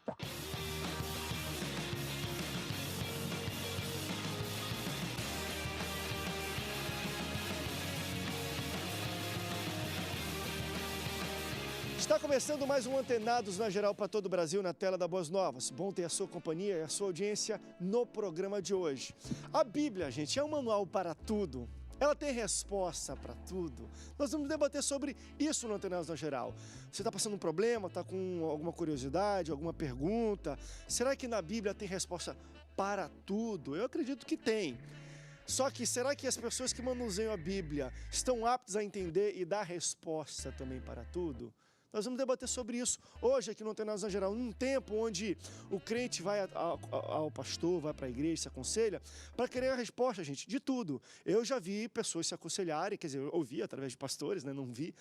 Está começando mais um Antenados na Geral para todo o Brasil, na tela da Boas Novas. Bom ter a sua companhia e a sua audiência no programa de hoje. A Bíblia, gente, é um manual para tudo. Ela tem resposta para tudo. Nós vamos debater sobre isso no Antenados na Geral. Você está passando um problema, está com alguma curiosidade, alguma pergunta? Será que na Bíblia tem resposta para tudo? Eu acredito que tem. Só que será que as pessoas que manuseiam a Bíblia estão aptas a entender e dar resposta também para tudo? Nós vamos debater sobre isso hoje aqui no Antenados na Geral, num tempo onde o crente vai ao pastor, vai para a igreja, se aconselha, para querer a resposta, gente, de tudo. Eu já vi pessoas se aconselharem, quer dizer, eu ouvi através de pastores, né, não vi,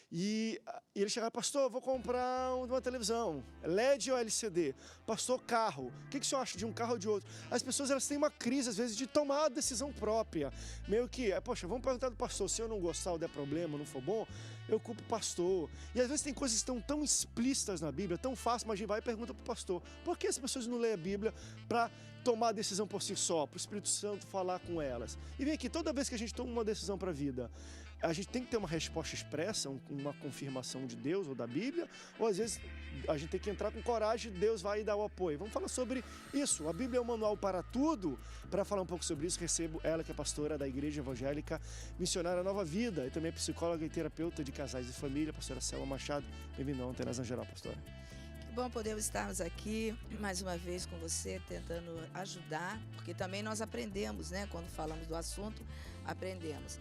e ele chegava, pastor, vou comprar uma televisão, LED ou LCD? Pastor, carro, o que o senhor acha de um carro ou de outro? As pessoas, elas têm uma crise, às vezes, de tomar a decisão própria, meio que, poxa, vamos perguntar do pastor, se eu não gostar ou der problema, não for bom, eu culpo o pastor. E às vezes tem coisas que estão tão explícitas na Bíblia, tão fácil, mas a gente vai e pergunta para o pastor, por que as pessoas não leem a Bíblia para tomar a decisão por si só, para o Espírito Santo falar com elas? E vem aqui, toda vez que a gente toma uma decisão para a vida, a gente tem que ter uma resposta expressa, uma confirmação de Deus ou da Bíblia, ou às vezes a gente tem que entrar com coragem, Deus vai dar o apoio. Vamos falar sobre isso. A Bíblia é um manual para tudo. Para falar um pouco sobre isso, recebo ela, que é pastora da Igreja Evangélica Missionária Nova Vida, e também é psicóloga e terapeuta de casais e família, pastora Selma Machado. Bem-vinda ao Antenados na Geral, pastora. Que bom podermos estarmos aqui mais uma vez com você, tentando ajudar, porque também nós aprendemos, né? Quando falamos do assunto, aprendemos.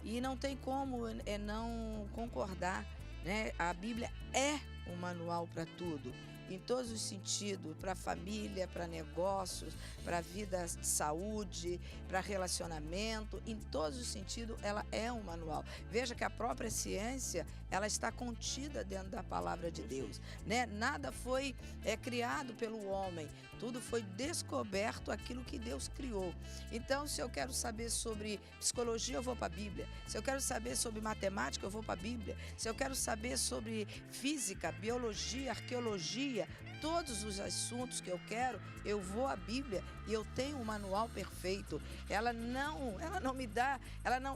E não tem como não concordar, né? A Bíblia é um manual para tudo, em todos os sentidos, para a família, para negócios, para a vida de saúde, para relacionamento, em todos os sentidos ela é um manual. Veja que a própria ciência, ela está contida dentro da palavra de Deus, né? Nada foi criado pelo homem, tudo foi descoberto aquilo que Deus criou. Então, se eu quero saber sobre psicologia, eu vou para a Bíblia. Se eu quero saber sobre matemática, eu vou para a Bíblia. Se eu quero saber sobre física, biologia, arqueologia, todos os assuntos que eu quero, eu vou à Bíblia e eu tenho um manual perfeito. Ela não me dá,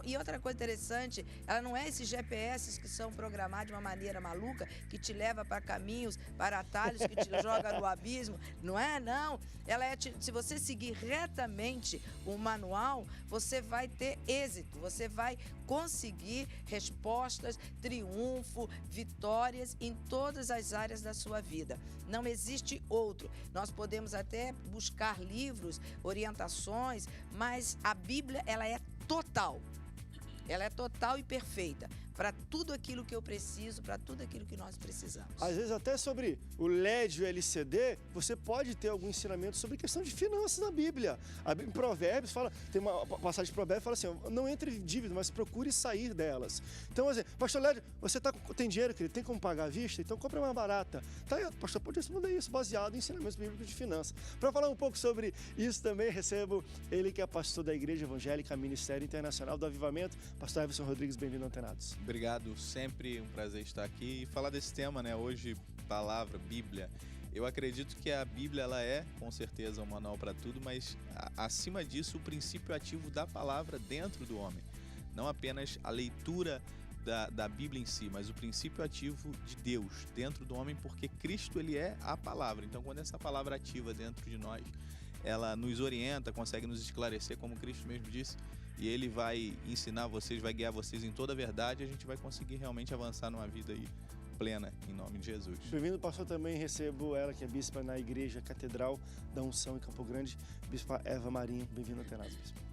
e outra coisa interessante, ela não é esses GPS que são programados de uma maneira maluca, que te leva para caminhos, para atalhos, que te joga no abismo, não é, não. Ela é, se você seguir retamente o manual, você vai ter êxito, você vai conseguir respostas, triunfo, vitórias em todas as áreas da sua vida. Não existe outro. Nós podemos até buscar livros, orientações, mas a Bíblia, ela é total. Ela é total e perfeita para tudo aquilo que eu preciso, para tudo aquilo que nós precisamos. Às vezes até sobre o LED e o LCD, você pode ter algum ensinamento sobre questão de finanças na Bíblia. Em Provérbios fala, tem uma passagem de Provérbios que fala assim, não entre em dívida, mas procure sair delas. Então, assim, pastor LED, você tem dinheiro, querido, tem como pagar à vista? Então compra mais barata. Tá aí, pastor, pode responder isso, baseado em ensinamentos bíblicos de finanças. Para falar um pouco sobre isso também, recebo ele que é pastor da Igreja Evangélica Ministério Internacional do Avivamento, pastor Everson Rodrigues, bem-vindo ao Antenados. Obrigado, sempre um prazer estar aqui e falar desse tema, né? Hoje, palavra, Bíblia. Eu acredito que a Bíblia, ela é, com certeza, um manual para tudo, mas, acima disso, o princípio ativo da palavra dentro do homem. Não apenas a leitura da Bíblia em si, mas o princípio ativo de Deus dentro do homem, porque Cristo, ele é a palavra. Então, quando essa palavra ativa dentro de nós, ela nos orienta, consegue nos esclarecer, como Cristo mesmo disse, e Ele vai ensinar vocês, vai guiar vocês em toda a verdade, a gente vai conseguir realmente avançar numa vida aí plena, em nome de Jesus. Bem-vindo, pastor, também recebo ela, que é bispa na Igreja Catedral da Unção em Campo Grande, bispa Eva Marinho. Bem-vindo ao Antenados, bispa.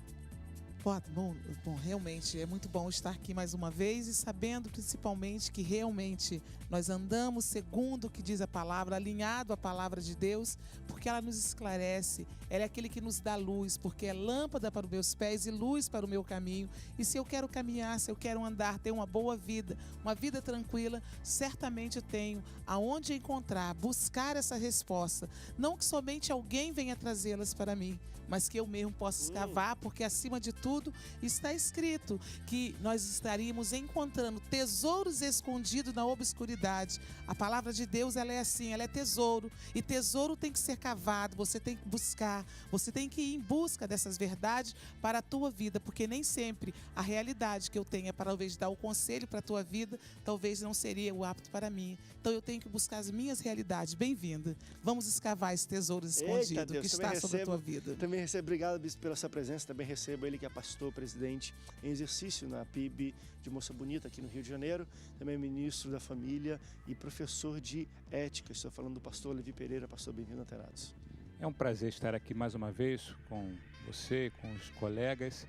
Bom, realmente é muito bom estar aqui mais uma vez e sabendo principalmente que realmente nós andamos segundo o que diz a palavra, alinhado à palavra de Deus, porque ela nos esclarece, ela é aquele que nos dá luz, porque é lâmpada para os meus pés e luz para o meu caminho. E se eu quero caminhar, se eu quero andar, ter uma boa vida, uma vida tranquila, certamente eu tenho aonde encontrar, buscar essa resposta. Não que somente alguém venha trazê-las para mim, mas que eu mesmo possa escavar, porque acima de tudo tudo, está escrito que nós estaríamos encontrando tesouros escondidos na obscuridade. A palavra de Deus, ela é assim, ela é tesouro. E tesouro tem que ser cavado, você tem que buscar, você tem que ir em busca dessas verdades para a tua vida, porque nem sempre a realidade que eu tenho é para talvez dar o conselho para a tua vida, talvez não seria o apto para mim. Então eu tenho que buscar as minhas realidades. Bem-vinda. Vamos escavar esse tesouro escondido que está sobre a tua vida. Também recebo, obrigado, bispo, pela sua presença. Também recebo ele que é pastor, presidente em exercício na PIB de Moça Bonita, aqui no Rio de Janeiro. Também ministro da família e professor de ética. Estou falando do pastor Levi Pereira. Pastor, bem-vindo a Antenados. É um prazer estar aqui mais uma vez com você, com os colegas.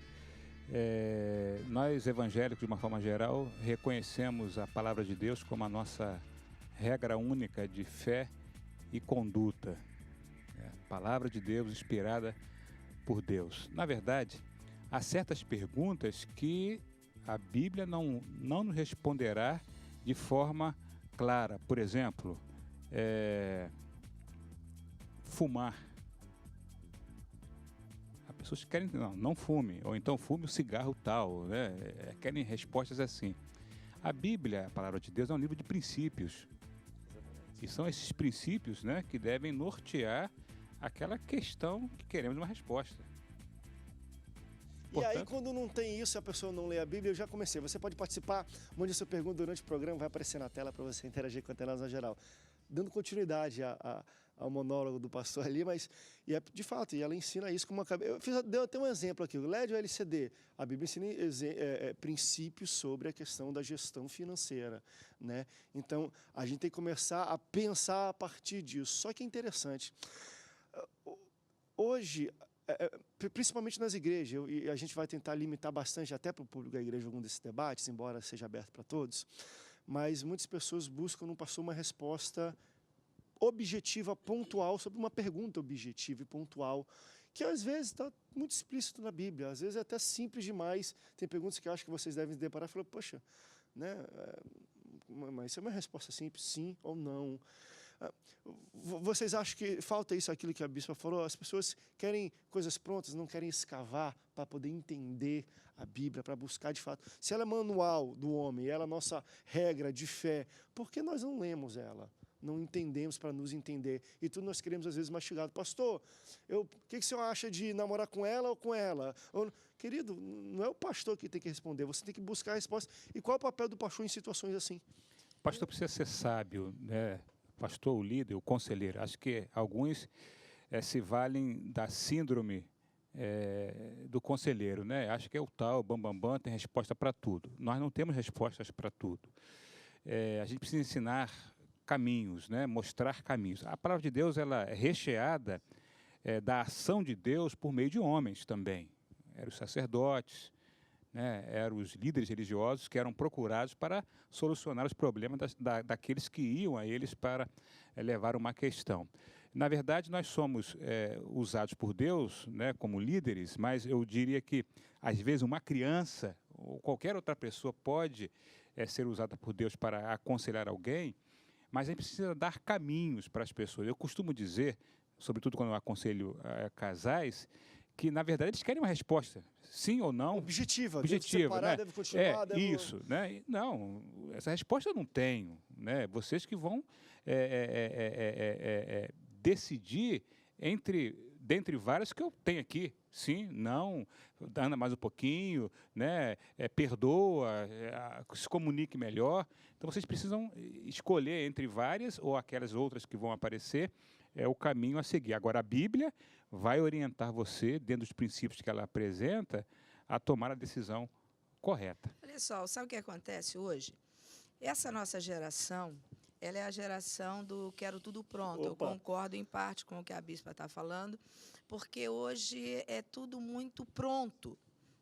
Nós, evangélicos, de uma forma geral, reconhecemos a palavra de Deus como a nossa regra única de fé e conduta. A palavra de Deus inspirada por Deus. Na verdade, há certas perguntas que a Bíblia não nos responderá de forma clara. Por exemplo, fumar. Há pessoas que querem, não fume, ou então fume o cigarro tal, né? Querem respostas assim. A Bíblia, a palavra de Deus, é um livro de princípios. E são esses princípios, né, que devem nortear aquela questão que queremos uma resposta. E aí, quando não tem isso, a pessoa não lê a Bíblia, eu já comecei. Você pode participar, mande sua pergunta durante o programa, vai aparecer na tela para você interagir com a Antenados na geral. Dando continuidade ao monólogo do pastor ali, mas de fato, ela ensina isso como uma... Deu até um exemplo aqui, o LED ou LCD. A Bíblia ensina princípios sobre a questão da gestão financeira, né? Então, a gente tem que começar a pensar a partir disso. Só que é interessante. Hoje, principalmente nas igrejas, e a gente vai tentar limitar bastante até para o público da igreja algum desses debates, embora seja aberto para todos, mas muitas pessoas buscam no pastor uma resposta objetiva, pontual, sobre uma pergunta objetiva e pontual, que às vezes está muito explícito na Bíblia, às vezes é até simples demais. Tem perguntas que eu acho que vocês devem se deparar e falar, poxa, né, mas isso é uma resposta simples, sim ou não. Vocês acham que falta isso, aquilo que a bispa falou? As pessoas querem coisas prontas, não querem escavar para poder entender a Bíblia, para buscar de fato. Se ela é manual do homem, ela é a nossa regra de fé, por que nós não lemos ela? Não entendemos para nos entender. E tudo nós queremos, às vezes, mastigado. Pastor, o que o senhor acha de namorar com ela ou com ela? Querido, não é o pastor que tem que responder, você tem que buscar a resposta. E qual é o papel do pastor em situações assim? O pastor precisa ser sábio, né? O pastor, o líder, o conselheiro. Acho que alguns se valem da síndrome do conselheiro, né? Acho que é o tal, bambambam, tem resposta para tudo. Nós não temos respostas para tudo. A gente precisa ensinar caminhos, né? Mostrar caminhos. A palavra de Deus, ela é recheada da ação de Deus por meio de homens também. Eram os sacerdotes, né? Eram os líderes religiosos que eram procurados para solucionar os problemas daqueles que iam a eles para levar uma questão. Na verdade, nós somos usados por Deus, né, como líderes, mas eu diria que, às vezes, uma criança ou qualquer outra pessoa pode ser usada por Deus para aconselhar alguém, mas a gente precisa dar caminhos para as pessoas. Eu costumo dizer, sobretudo quando eu aconselho casais, que, na verdade, eles querem uma resposta, sim ou não. Objetiva, deve separar, né? Deve continuar. Isso, né? Não, essa resposta eu não tenho, né? Vocês que vão decidir dentre várias que eu tenho aqui. Sim, não, anda mais um pouquinho, né? Perdoa, se comunique melhor. Então, vocês precisam escolher entre várias ou aquelas outras que vão aparecer, o caminho a seguir. Agora, a Bíblia vai orientar você, dentro dos princípios que ela apresenta, a tomar a decisão correta. Olha só, sabe o que acontece hoje? Essa nossa geração, ela é a geração do quero tudo pronto. Opa. Eu concordo em parte com o que a bispa está falando, porque hoje é tudo muito pronto,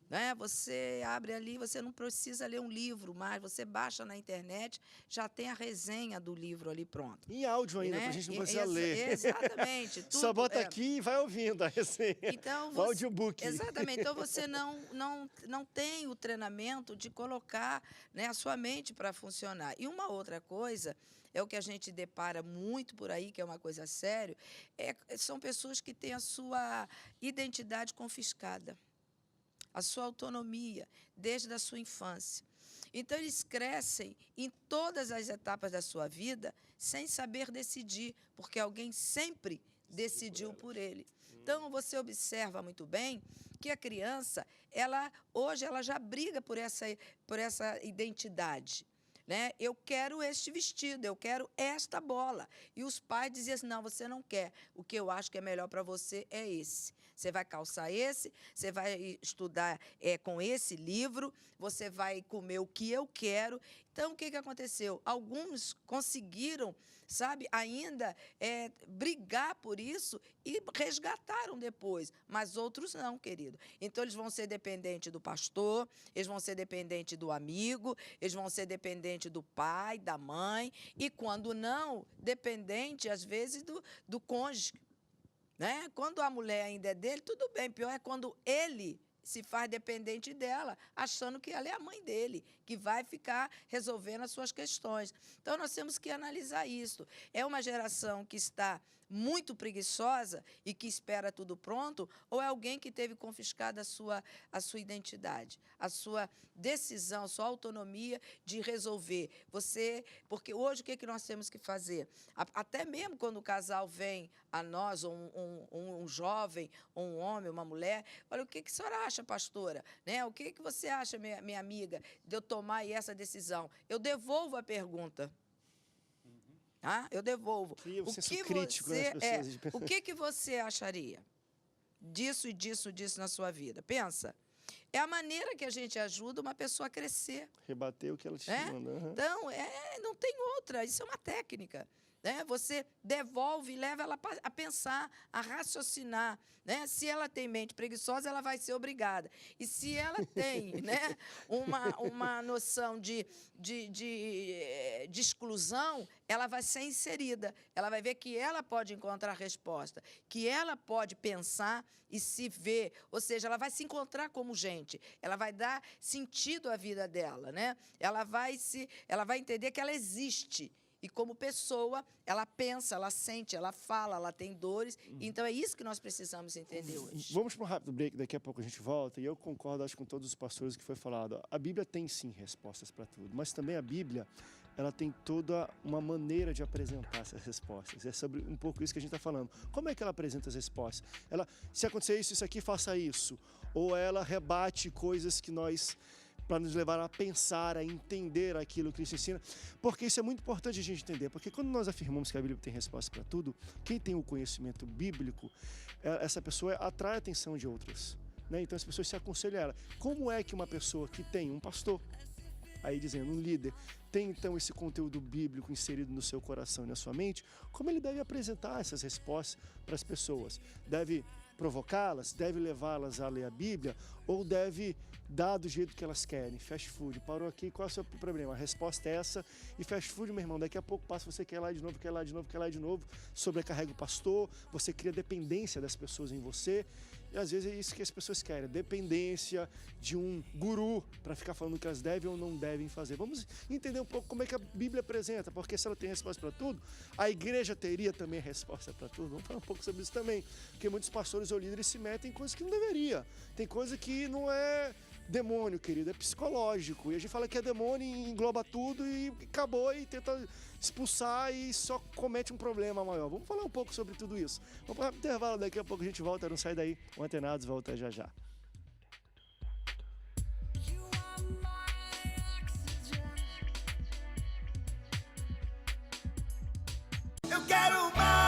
né? Você abre ali, você não precisa ler um livro mais, você baixa na internet, já tem a resenha do livro ali pronto. Em áudio ainda, né? para a gente não precisar ler. Exatamente. Tudo, Só bota aqui e vai ouvindo a resenha. Então, o audiobook. Exatamente. Então, você não tem o treinamento de colocar, né, a sua mente para funcionar. E uma outra coisa, é o que a gente depara muito por aí, que é uma coisa séria, são pessoas que têm a sua identidade confiscada. a sua autonomia desde a sua infância. Então, eles crescem em todas as etapas da sua vida sem saber decidir, porque alguém sempre decidiu por ele. Então, você observa muito bem que a criança, hoje ela já briga por essa identidade. Né? Eu quero este vestido, eu quero esta bola. E os pais diziam assim, não, você não quer. O que eu acho que é melhor para você é esse. Você vai calçar esse, você vai estudar com esse livro, você vai comer o que eu quero. Então, o que aconteceu? Alguns conseguiram, sabe, ainda brigar por isso e resgataram depois, mas outros não, querido. Então, eles vão ser dependentes do pastor, eles vão ser dependentes do amigo, eles vão ser dependentes do pai, da mãe, e quando não, dependente, às vezes, do cônjuge. Né? Quando a mulher ainda é dele, tudo bem. Pior é quando ele se faz dependente dela, achando que ela é a mãe dele, que vai ficar resolvendo as suas questões. Então, nós temos que analisar isso. É uma geração que está muito preguiçosa e que espera tudo pronto, ou é alguém que teve confiscada a sua identidade, a sua decisão, a sua autonomia de resolver. Porque hoje o que nós temos que fazer? Até mesmo quando o casal vem a nós, um jovem, um homem, uma mulher, olha, o que a senhora acha, pastora? Né? O que você acha, minha amiga, de eu tomar essa decisão? Eu devolvo a pergunta. Eu devolvo. O que você acharia disso e disso na sua vida? Pensa. É a maneira que a gente ajuda uma pessoa a crescer. Rebater o que ela te manda. Uhum. Então, não tem outra. Isso é uma técnica. Né? Você devolve e leva ela a pensar, a raciocinar. Né? Se ela tem mente preguiçosa, ela vai ser obrigada. E se ela tem né, uma noção de exclusão, ela vai ser inserida. Ela vai ver que ela pode encontrar resposta, que ela pode pensar e se ver. Ou seja, ela vai se encontrar como gente. Ela vai dar sentido à vida dela. Né? Ela vai entender que ela existe. E como pessoa, ela pensa, ela sente, ela fala, ela tem dores. Então, é isso que nós precisamos entender hoje. Vamos para um rápido break, daqui a pouco a gente volta. E eu concordo, acho, com todos os pastores que foi falado. A Bíblia tem, sim, respostas para tudo. Mas também a Bíblia, ela tem toda uma maneira de apresentar essas respostas. É sobre um pouco isso que a gente está falando. Como é que ela apresenta as respostas? Se acontecer isso aqui, faça isso. Ou ela rebate coisas que para nos levar a pensar, a entender aquilo que Cristo ensina, porque isso é muito importante a gente entender, porque quando nós afirmamos que a Bíblia tem resposta para tudo, quem tem o conhecimento bíblico, essa pessoa atrai a atenção de outras, né? Então as pessoas se aconselham a ela. Como é que uma pessoa que tem um pastor, aí dizendo, um líder, tem então esse conteúdo bíblico inserido no seu coração e na sua mente, como ele deve apresentar essas respostas para as pessoas? Deve provocá-las, deve levá-las a ler a Bíblia ou deve dar do jeito que elas querem? Fast food, parou aqui, qual é o seu problema? A resposta é essa. E fast food, meu irmão, daqui a pouco passa, você quer lá de novo, quer lá de novo, quer lá de novo, sobrecarrega o pastor, você cria dependência das pessoas em você. E às vezes é isso que as pessoas querem, dependência de um guru para ficar falando o que elas devem ou não devem fazer. Vamos entender um pouco como é que a Bíblia apresenta, porque se ela tem resposta para tudo, a igreja teria também resposta para tudo. Vamos falar um pouco sobre isso também, porque muitos pastores ou líderes se metem em coisas que não deveria. Tem coisa que não é demônio, querido, é psicológico. E a gente fala que é demônio e engloba tudo e acabou e tenta expulsar e só comete um problema maior. Vamos falar um pouco sobre tudo isso. Vamos para o intervalo, daqui a pouco a gente volta, não sai daí. O Antenados volta já já. Eu quero mais.